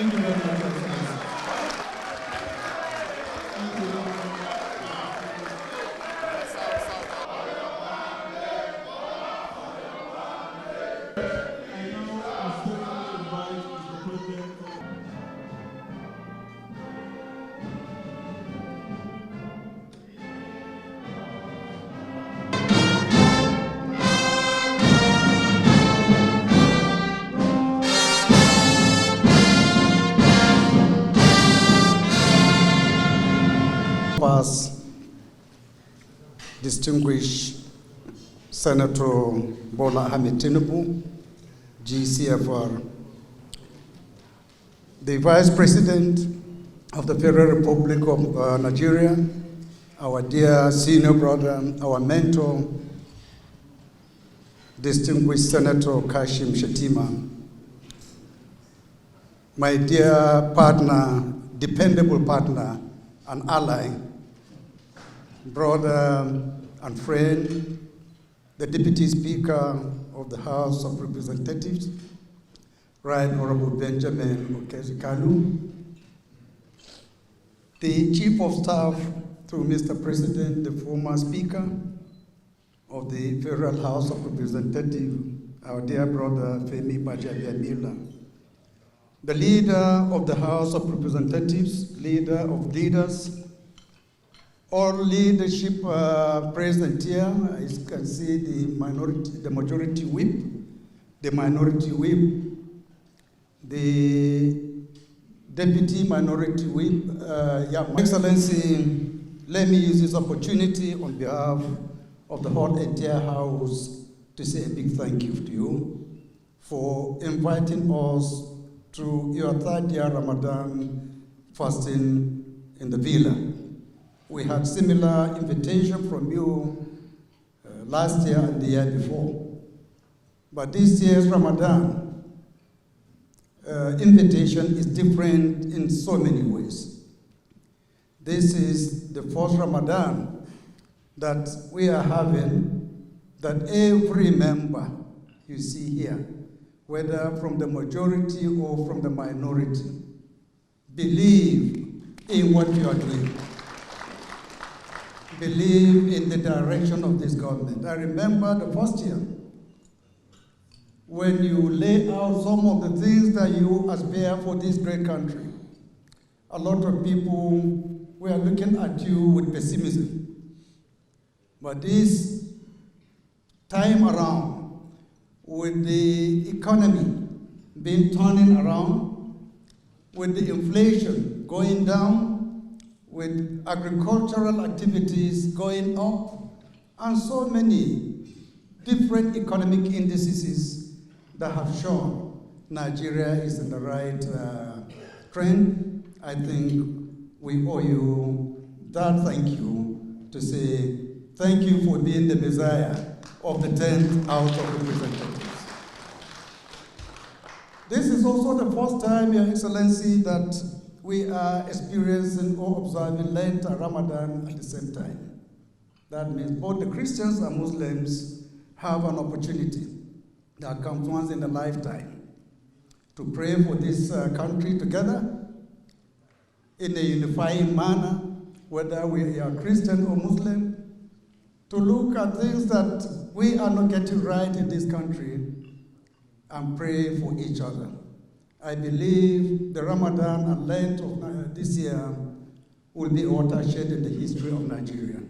Thank you very much, Excellency. Abbas, distinguished Senator Bola Ahmed Tinubu, GCFR, the Vice President of the Federal Republic of Nigeria, our dear senior brother, our mentor, distinguished Senator Kashim Shettima, my dear partner, dependable partner and ally, brother and friend, the Deputy Speaker of the House of Representatives, Right Honorable Benjamin Okezi-Kalu, the Chief of Staff to Mr. President, the former Speaker of the Federal House of Representatives, our dear brother Femi Bajabiamila, the leader of the House of Representatives, leader of leaders, all leadership present here. As you can see, the majority whip, the minority whip, the deputy minority whip. Excellency, let me use this opportunity on behalf of the whole entire House to say a big thank you to you for inviting us to your third year Ramadan fasting in the villa. We had similar invitation from you last year and the year before. But this year's Ramadan invitation is different in so many ways. This is the first Ramadan that we are having, that every member you see here, whether from the majority or from the minority, believe in what you are doing. Believe in the direction of this government. I remember the first year when you lay out some of the things that you aspire for this great country. A lot of people were looking at you with pessimism. But this time around, with the economy being turning around, with the inflation going down, with agricultural activities going up, and so many different economic indices that have shown Nigeria is in the right trend, I think we owe you that thank you to say thank you for being the Messiah of the 10th House of Representatives. This is also the first time, Your Excellency, that we are experiencing or observing Lent and Ramadan at the same time. That means both the Christians and Muslims have an opportunity that comes once in a lifetime to pray for this country together in a unifying manner, whether we are Christian or Muslim, to look at things that we are not getting right in this country and pray for each other. I believe the Ramadan and Lent of this year will be a watershed in the history of Nigeria,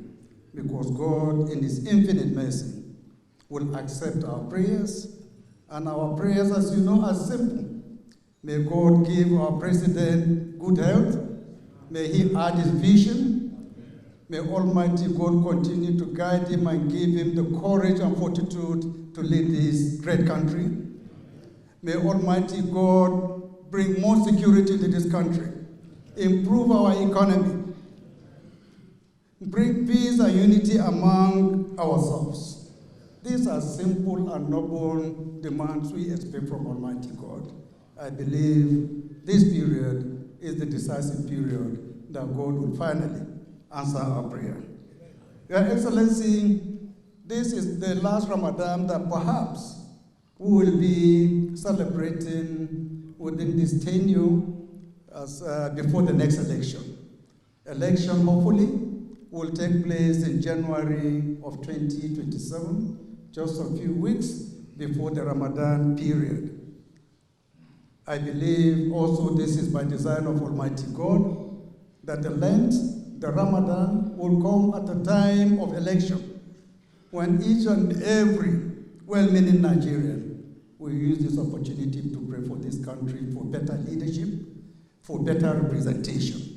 because God, in His infinite mercy, will accept our prayers. And our prayers, as you know, are simple. May God give our president good health. May he add his vision. May Almighty God continue to guide him and give him the courage and fortitude to lead this great country. May Almighty God bring more security to this country, improve our economy, bring peace and unity among ourselves. These are simple and noble demands we expect from Almighty God. I believe this period is the decisive period that God will finally answer our prayer. Your Excellency, this is the last Ramadan that perhaps we will be celebrating within this tenure before the next election. Election, hopefully, will take place in January of 2027, just a few weeks before the Ramadan period. I believe also this is by design of Almighty God, that the Lent, the Ramadan, will come at the time of election, when each and every well-meaning Nigerian will use this opportunity to pray for this country, for better leadership, for better representation.